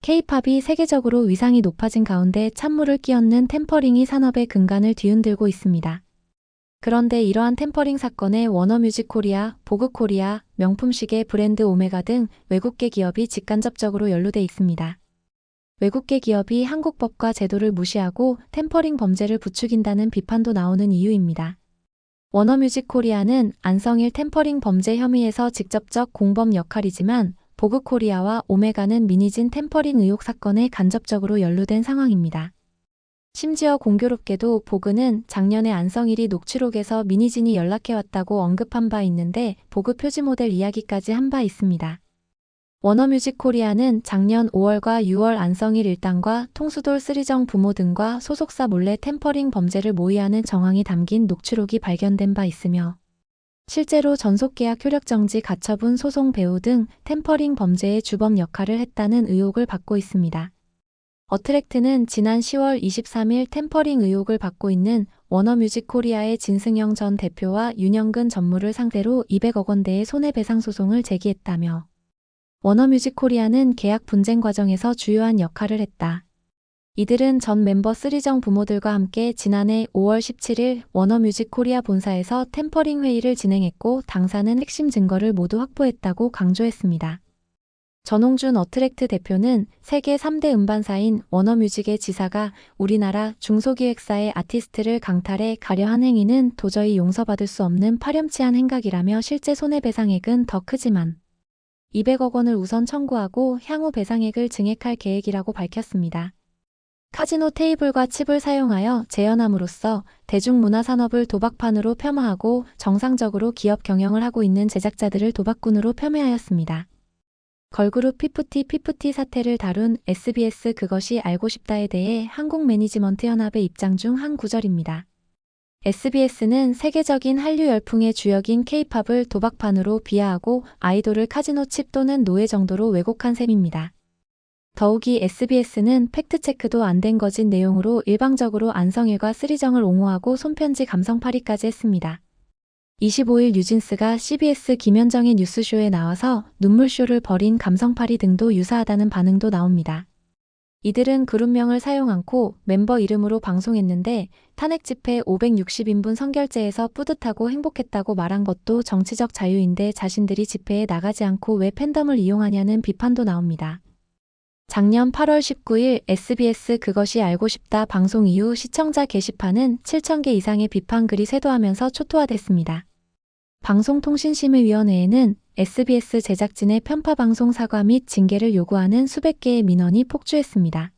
K-팝이 세계적으로 위상이 높아진 가운데 찬물을 끼얹는 템퍼링이 산업의 근간을 뒤흔들고 있습니다. 그런데 이러한 템퍼링 사건에 워너뮤직 코리아, 보그 코리아, 명품 시계 브랜드 오메가 등 외국계 기업이 직간접적으로 연루돼 있습니다. 외국계 기업이 한국 법과 제도를 무시하고 템퍼링 범죄를 부추긴다는 비판도 나오는 이유입니다. 워너뮤직 코리아는 안성일 템퍼링 범죄 혐의에서 직접적 공범 역할이지만 보그 코리아와 오메가는 미니진 템퍼링 의혹 사건에 간접적으로 연루된 상황입니다. 심지어 공교롭게도 보그는 작년에 안성일이 녹취록에서 미니진이 연락해왔다고 언급한 바 있는데 보그 표지 모델 이야기까지 한 바 있습니다. 워너뮤직 코리아는 작년 5월과 6월 안성일 일당과 통수돌 쓰리정 부모 등과 소속사 몰래 템퍼링 범죄를 모의하는 정황이 담긴 녹취록이 발견된 바 있으며 실제로 전속계약 효력정지 가처분 소송 배우 등 템퍼링 범죄의 주범 역할을 했다는 의혹을 받고 있습니다. 어트랙트는 지난 10월 23일 템퍼링 의혹을 받고 있는 워너뮤직 코리아의 진승영 전 대표와 윤영근 전무를 상대로 200억 원대의 손해배상 소송을 제기했다며 워너뮤직 코리아는 계약 분쟁 과정에서 주요한 역할을 했다. 이들은 전 멤버 쓰리정 부모들과 함께 지난해 5월 17일 워너뮤직 코리아 본사에서 템퍼링 회의를 진행했고 당사는 핵심 증거를 모두 확보했다고 강조했습니다. 전홍준 어트랙트 대표는 세계 3대 음반사인 워너뮤직의 지사가 우리나라 중소기획사의 아티스트를 강탈해 가려한 행위는 도저히 용서받을 수 없는 파렴치한 행각이라며 실제 손해배상액은 더 크지만 200억 원을 우선 청구하고 향후 배상액을 증액할 계획이라고 밝혔습니다. 카지노 테이블과 칩을 사용하여 재현함으로써 대중문화산업을 도박판으로 폄하하고 정상적으로 기업 경영을 하고 있는 제작자들을 도박꾼으로 폄훼하였습니다. 걸그룹 피프티 사태를 다룬 SBS 그것이 알고 싶다에 대해 한국매니지먼트연합의 입장 중 한 구절입니다. SBS는 세계적인 한류 열풍의 주역인 K-팝을 도박판으로 비하하고 아이돌을 카지노 칩 또는 노예 정도로 왜곡한 셈입니다. 더욱이 SBS는 팩트체크도 안 된 거짓 내용으로 일방적으로 안성일과 쓰리정을 옹호하고 손편지 감성팔이까지 했습니다. 25일 뉴진스가 CBS 김현정의 뉴스쇼에 나와서 눈물쇼를 벌인 감성팔이 등도 유사하다는 반응도 나옵니다. 이들은 그룹명을 사용 않고 멤버 이름으로 방송했는데 탄핵 집회 560인분 선결제에서 뿌듯하고 행복했다고 말한 것도 정치적 자유인데 자신들이 집회에 나가지 않고 왜 팬덤을 이용하냐는 비판도 나옵니다. 작년 8월 19일 SBS 그것이 알고 싶다 방송 이후 시청자 게시판은 7,000개 이상의 비판글이 쇄도하면서 초토화됐습니다. 방송통신심의위원회에는 SBS 제작진의 편파방송 사과 및 징계를 요구하는 수백 개의 민원이 폭주했습니다.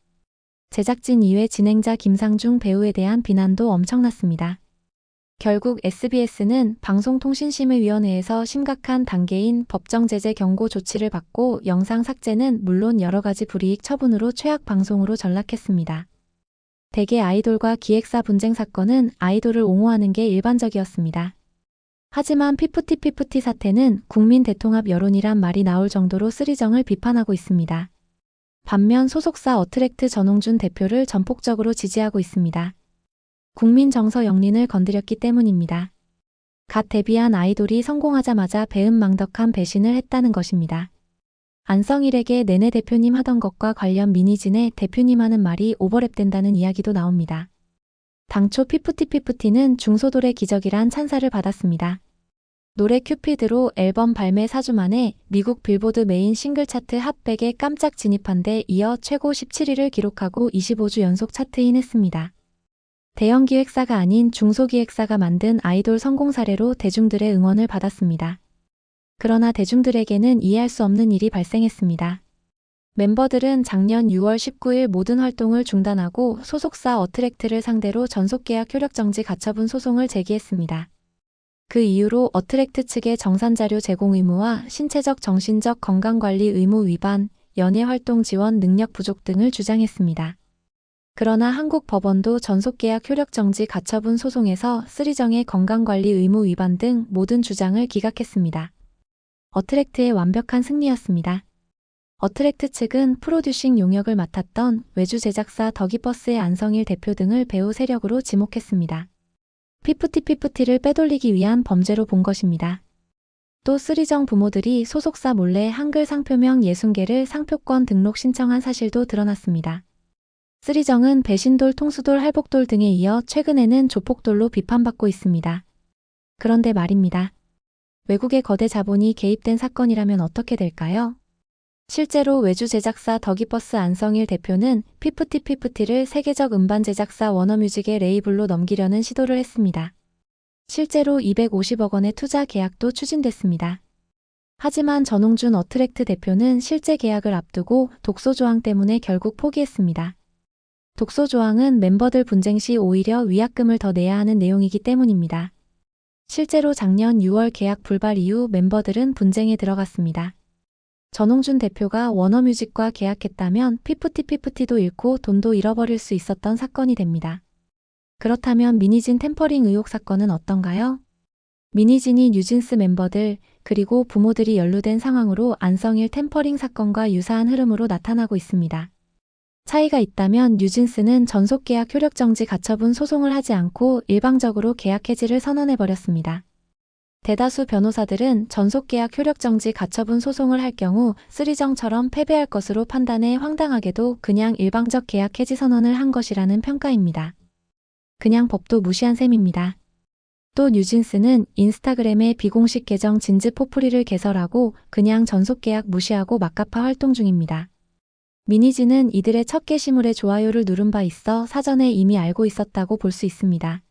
제작진 이외 진행자 김상중 배우에 대한 비난도 엄청났습니다. 결국 SBS는 방송통신심의위원회에서 심각한 단계인 법정 제재 경고 조치를 받고 영상 삭제는 물론 여러 가지 불이익 처분으로 최악 방송으로 전락했습니다. 대개 아이돌과 기획사 분쟁 사건은 아이돌을 옹호하는 게 일반적이었습니다. 하지만 피프티 사태는 국민 대통합 여론이란 말이 나올 정도로 쓰리정을 비판하고 있습니다. 반면 소속사 어트랙트 전홍준 대표를 전폭적으로 지지하고 있습니다. 국민 정서 영린을 건드렸기 때문입니다. 갓 데뷔한 아이돌이 성공하자마자 배은망덕한 배신을 했다는 것입니다. 안성일에게 내내 대표님 하던 것과 관련 미니진의 대표님 하는 말이 오버랩된다는 이야기도 나옵니다. 당초 피프티는 중소돌의 기적이란 찬사를 받았습니다. 노래 큐피드로 앨범 발매 4주 만에 미국 빌보드 메인 싱글 차트 핫100에 깜짝 진입한 데 이어 최고 17위를 기록하고 25주 연속 차트인 했습니다. 대형 기획사가 아닌 중소기획사가 만든 아이돌 성공 사례로 대중들의 응원을 받았습니다. 그러나 대중들에게는 이해할 수 없는 일이 발생했습니다. 멤버들은 작년 6월 19일 모든 활동을 중단하고 소속사 어트랙트를 상대로 전속계약 효력정지 가처분 소송을 제기했습니다. 그 이유로 어트랙트 측의 정산자료 제공 의무와 신체적 정신적 건강관리 의무 위반, 연예활동 지원 능력 부족 등을 주장했습니다. 그러나 한국 법원도 전속계약 효력정지 가처분 소송에서 쓰리정의 건강관리 의무 위반 등 모든 주장을 기각했습니다. 어트랙트의 완벽한 승리였습니다. 어트랙트 측은 프로듀싱 용역을 맡았던 외주 제작사 더기버스의 안성일 대표 등을 배우 세력으로 지목했습니다. 피프티를 빼돌리기 위한 범죄로 본 것입니다. 또 쓰리정 부모들이 소속사 몰래 한글 상표명 60개를 상표권 등록 신청한 사실도 드러났습니다. 쓰리정은 배신돌, 통수돌, 할복돌 등에 이어 최근에는 조폭돌로 비판받고 있습니다. 그런데 말입니다. 외국의 거대 자본이 개입된 사건이라면 어떻게 될까요? 실제로 외주 제작사 더기버스 안성일 대표는 피프티피프티를 세계적 음반 제작사 워너뮤직의 레이블로 넘기려는 시도를 했습니다. 실제로 250억 원의 투자 계약도 추진됐습니다. 하지만 전홍준 어트랙트 대표는 실제 계약을 앞두고 독소 조항 때문에 결국 포기했습니다. 독소 조항은 멤버들 분쟁 시 오히려 위약금을 더 내야 하는 내용이기 때문입니다. 실제로 작년 6월 계약 불발 이후 멤버들은 분쟁에 들어갔습니다. 전홍준 대표가 워너뮤직과 계약했다면 피프티피프티도 잃고 돈도 잃어버릴 수 있었던 사건이 됩니다. 그렇다면 미니진 템퍼링 의혹 사건은 어떤가요? 미니진이 뉴진스 멤버들 그리고 부모들이 연루된 상황으로 안성일 템퍼링 사건과 유사한 흐름으로 나타나고 있습니다. 차이가 있다면 뉴진스는 전속계약 효력정지 가처분 소송을 하지 않고 일방적으로 계약 해지를 선언해버렸습니다. 대다수 변호사들은 전속계약 효력정지 가처분 소송을 할 경우 쓰리정처럼 패배할 것으로 판단해 황당하게도 그냥 일방적 계약 해지 선언을 한 것이라는 평가입니다. 그냥 법도 무시한 셈입니다. 또 뉴진스는 인스타그램에 비공식 계정 진즈포프리를 개설하고 그냥 전속계약 무시하고 막가파 활동 중입니다. 미니진은 이들의 첫 게시물에 좋아요를 누른 바 있어 사전에 이미 알고 있었다고 볼 수 있습니다.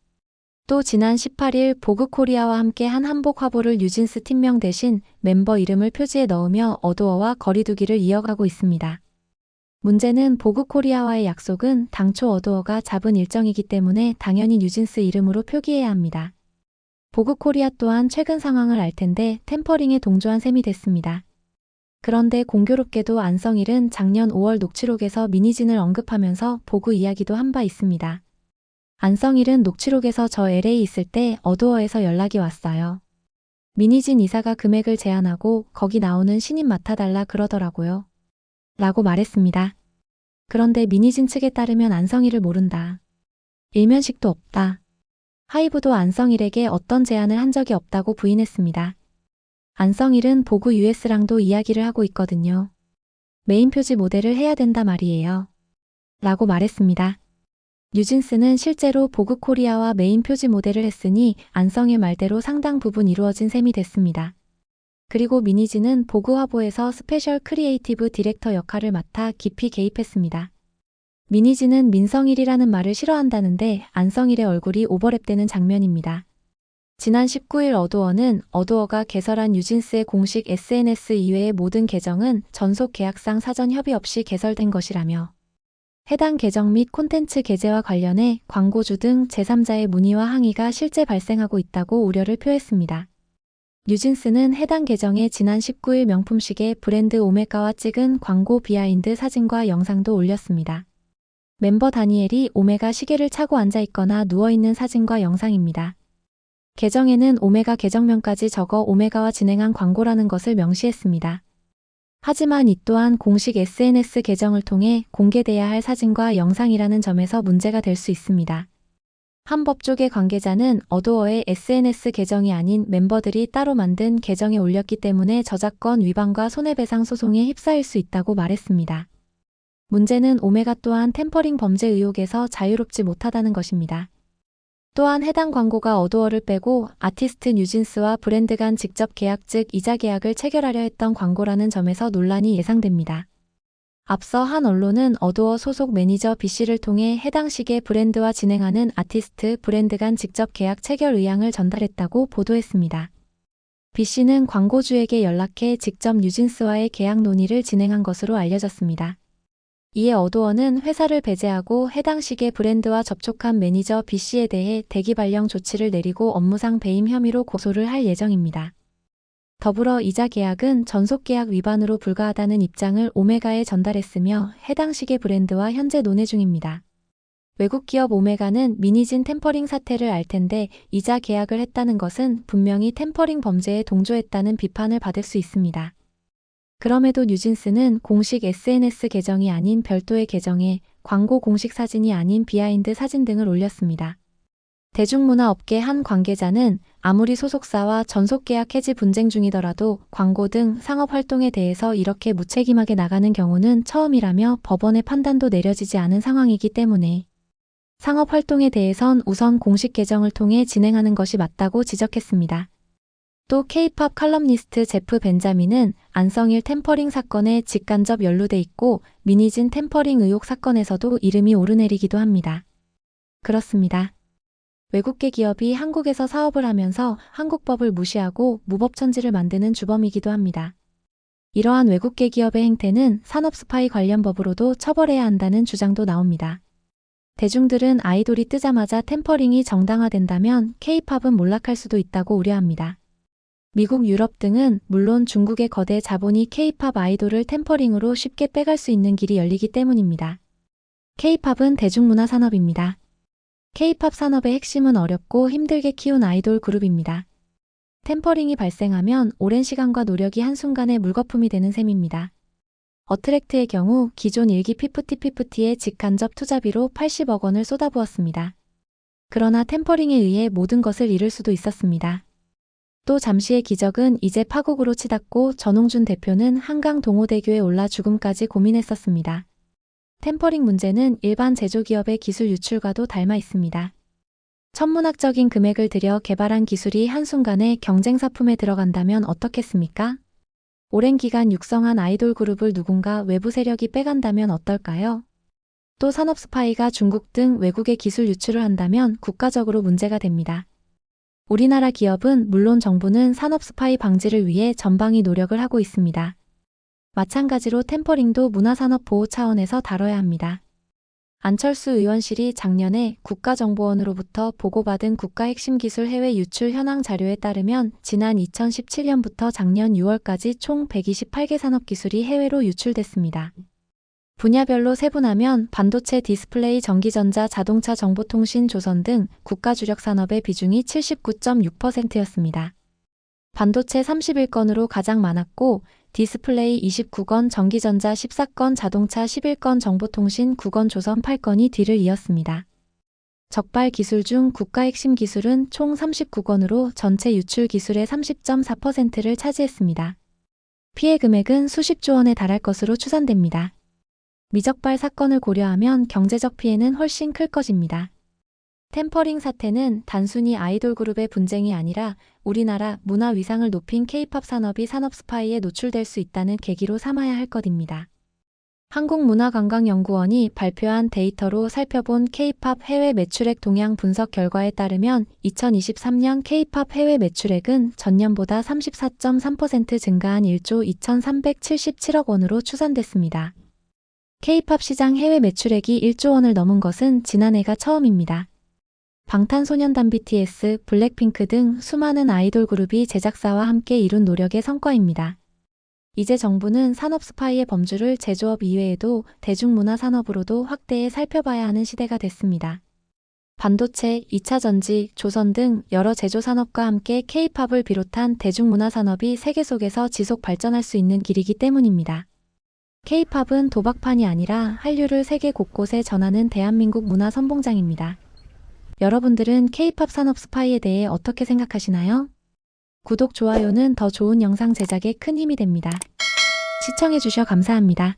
또 지난 18일 보그코리아와 함께 한 한복 화보를 뉴진스 팀명 대신 멤버 이름을 표지에 넣으며 어두어와 거리두기를 이어가고 있습니다. 문제는 보그코리아와의 약속은 당초 어두어가 잡은 일정이기 때문에 당연히 뉴진스 이름으로 표기해야 합니다. 보그코리아 또한 최근 상황을 알 텐데 템퍼링에 동조한 셈이 됐습니다. 그런데 공교롭게도 안성일은 작년 5월 녹취록에서 미니진을 언급하면서 보그 이야기도 한 바 있습니다. 안성일은 녹취록에서 저 LA 있을 때 어두어에서 연락이 왔어요. 미니진 이사가 금액을 제안하고 거기 나오는 신인 맡아달라 그러더라고요. 라고 말했습니다. 그런데 미니진 측에 따르면 안성일을 모른다. 일면식도 없다. 하이브도 안성일에게 어떤 제안을 한 적이 없다고 부인했습니다. 안성일은 보그 US랑도 이야기를 하고 있거든요. 메인 표지 모델을 해야 된다 말이에요. 라고 말했습니다. 뉴진스는 실제로 보그 코리아와 메인 표지 모델을 했으니 안성일 말대로 상당 부분 이루어진 셈이 됐습니다. 그리고 미니진은 보그 화보에서 스페셜 크리에이티브 디렉터 역할을 맡아 깊이 개입했습니다. 미니진은 민성일이라는 말을 싫어한다는데 안성일의 얼굴이 오버랩되는 장면입니다. 지난 19일 어두어는 어두어가 개설한 뉴진스의 공식 SNS 이외의 모든 계정은 전속 계약상 사전 협의 없이 개설된 것이라며 해당 계정 및 콘텐츠 게재와 관련해 광고주 등 제3자의 문의와 항의가 실제 발생하고 있다고 우려를 표했습니다. 뉴진스는 해당 계정에 지난 19일 명품시계 브랜드 오메가와 찍은 광고 비하인드 사진과 영상도 올렸습니다. 멤버 다니엘이 오메가 시계를 차고 앉아있거나 누워있는 사진과 영상입니다. 계정에는 오메가 계정명까지 적어 오메가와 진행한 광고라는 것을 명시했습니다. 하지만 이 또한 공식 SNS 계정을 통해 공개돼야 할 사진과 영상이라는 점에서 문제가 될 수 있습니다. 한 법조계 관계자는 어두어의 SNS 계정이 아닌 멤버들이 따로 만든 계정에 올렸기 때문에 저작권 위반과 손해배상 소송에 휩싸일 수 있다고 말했습니다. 문제는 오메가 또한 템퍼링 범죄 의혹에서 자유롭지 못하다는 것입니다. 또한 해당 광고가 어두어를 빼고 아티스트 뉴진스와 브랜드 간 직접 계약 즉 이자 계약을 체결하려 했던 광고라는 점에서 논란이 예상됩니다. 앞서 한 언론은 어두어 소속 매니저 B씨를 통해 해당 시계 브랜드와 진행하는 아티스트 브랜드 간 직접 계약 체결 의향을 전달했다고 보도했습니다. B씨는 광고주에게 연락해 직접 뉴진스와의 계약 논의를 진행한 것으로 알려졌습니다. 이에 어두어는 회사를 배제하고 해당 시계 브랜드와 접촉한 매니저 B씨에 대해 대기 발령 조치를 내리고 업무상 배임 혐의로 고소를 할 예정입니다. 더불어 이자 계약은 전속 계약 위반으로 불가하다는 입장을 오메가에 전달했으며 해당 시계 브랜드와 현재 논의 중입니다. 외국 기업 오메가는 미니진 템퍼링 사태를 알 텐데 이자 계약을 했다는 것은 분명히 템퍼링 범죄에 동조했다는 비판을 받을 수 있습니다. 그럼에도 뉴진스는 공식 SNS 계정이 아닌 별도의 계정에 광고 공식 사진이 아닌 비하인드 사진 등을 올렸습니다. 대중문화업계 한 관계자는 아무리 소속사와 전속계약 해지 분쟁 중이더라도 광고 등 상업활동에 대해서 이렇게 무책임하게 나가는 경우는 처음이라며 법원의 판단도 내려지지 않은 상황이기 때문에 상업활동에 대해선 우선 공식 개정을 통해 진행하는 것이 맞다고 지적했습니다. 또 K-팝 칼럼니스트 제프 벤자민은 안성일 템퍼링 사건에 직간접 연루돼 있고 미니진 템퍼링 의혹 사건에서도 이름이 오르내리기도 합니다. 그렇습니다. 외국계 기업이 한국에서 사업을 하면서 한국법을 무시하고 무법천지를 만드는 주범이기도 합니다. 이러한 외국계 기업의 행태는 산업 스파이 관련 법으로도 처벌해야 한다는 주장도 나옵니다. 대중들은 아이돌이 뜨자마자 템퍼링이 정당화된다면 K-팝은 몰락할 수도 있다고 우려합니다. 미국, 유럽 등은 물론 중국의 거대 자본이 K-팝 아이돌을 템퍼링으로 쉽게 빼갈 수 있는 길이 열리기 때문입니다. K-팝은 대중문화 산업입니다. K-팝 산업의 핵심은 어렵고 힘들게 키운 아이돌 그룹입니다. 템퍼링이 발생하면 오랜 시간과 노력이 한순간에 물거품이 되는 셈입니다. 어트랙트의 경우 기존 1기 피프티피프티의 직간접 투자비로 80억 원을 쏟아부었습니다. 그러나 템퍼링에 의해 모든 것을 잃을 수도 있었습니다. 또 잠시의 기적은 이제 파국으로 치닫고 전홍준 대표는 한강 동호대교에 올라 죽음까지 고민했었습니다. 템퍼링 문제는 일반 제조기업의 기술 유출과도 닮아 있습니다. 천문학적인 금액을 들여 개발한 기술이 한순간에 경쟁사품에 들어간다면 어떻겠습니까? 오랜 기간 육성한 아이돌 그룹을 누군가 외부 세력이 빼간다면 어떨까요? 또 산업 스파이가 중국 등 외국에 기술 유출을 한다면 국가적으로 문제가 됩니다. 우리나라 기업은 물론 정부는 산업 스파이 방지를 위해 전방위 노력을 하고 있습니다. 마찬가지로 템퍼링도 문화산업 보호 차원에서 다뤄야 합니다. 안철수 의원실이 작년에 국가정보원으로부터 보고받은 국가 핵심 기술 해외 유출 현황 자료에 따르면 지난 2017년부터 작년 6월까지 총 128개 산업기술이 해외로 유출됐습니다. 분야별로 세분하면 반도체, 디스플레이, 전기전자, 자동차, 정보통신, 조선 등 국가 주력 산업의 비중이 79.6%였습니다. 반도체 31건으로 가장 많았고 디스플레이 29건, 전기전자 14건, 자동차 11건, 정보통신 9건, 조선 8건이 뒤를 이었습니다. 적발 기술 중 국가 핵심 기술은 총 39건으로 전체 유출 기술의 30.4%를 차지했습니다. 피해 금액은 수십조 원에 달할 것으로 추산됩니다. 미적발 사건을 고려하면 경제적 피해는 훨씬 클 것입니다. 템퍼링 사태는 단순히 아이돌 그룹의 분쟁이 아니라 우리나라 문화 위상을 높인 K-팝 산업이 산업 스파이에 노출될 수 있다는 계기로 삼아야 할 것입니다. 한국문화관광연구원이 발표한 데이터로 살펴본 K-팝 해외 매출액 동향 분석 결과에 따르면 2023년 K-팝 해외 매출액은 전년보다 34.3% 증가한 1조 2,377억 원으로 추산됐습니다. K-팝 시장 해외 매출액이 1조 원을 넘은 것은 지난해가 처음입니다. 방탄소년단 BTS, 블랙핑크 등 수많은 아이돌 그룹이 제작사와 함께 이룬 노력의 성과입니다. 이제 정부는 산업 스파이의 범주를 제조업 이외에도 대중문화 산업으로도 확대해 살펴봐야 하는 시대가 됐습니다. 반도체, 2차 전지, 조선 등 여러 제조 산업과 함께 K-팝을 비롯한 대중문화 산업이 세계 속에서 지속 발전할 수 있는 길이기 때문입니다. K-팝은 도박판이 아니라 한류를 세계 곳곳에 전하는 대한민국 문화 선봉장입니다. 여러분들은 K-팝 산업 스파이에 대해 어떻게 생각하시나요? 구독, 좋아요는 더 좋은 영상 제작에 큰 힘이 됩니다. 시청해주셔 감사합니다.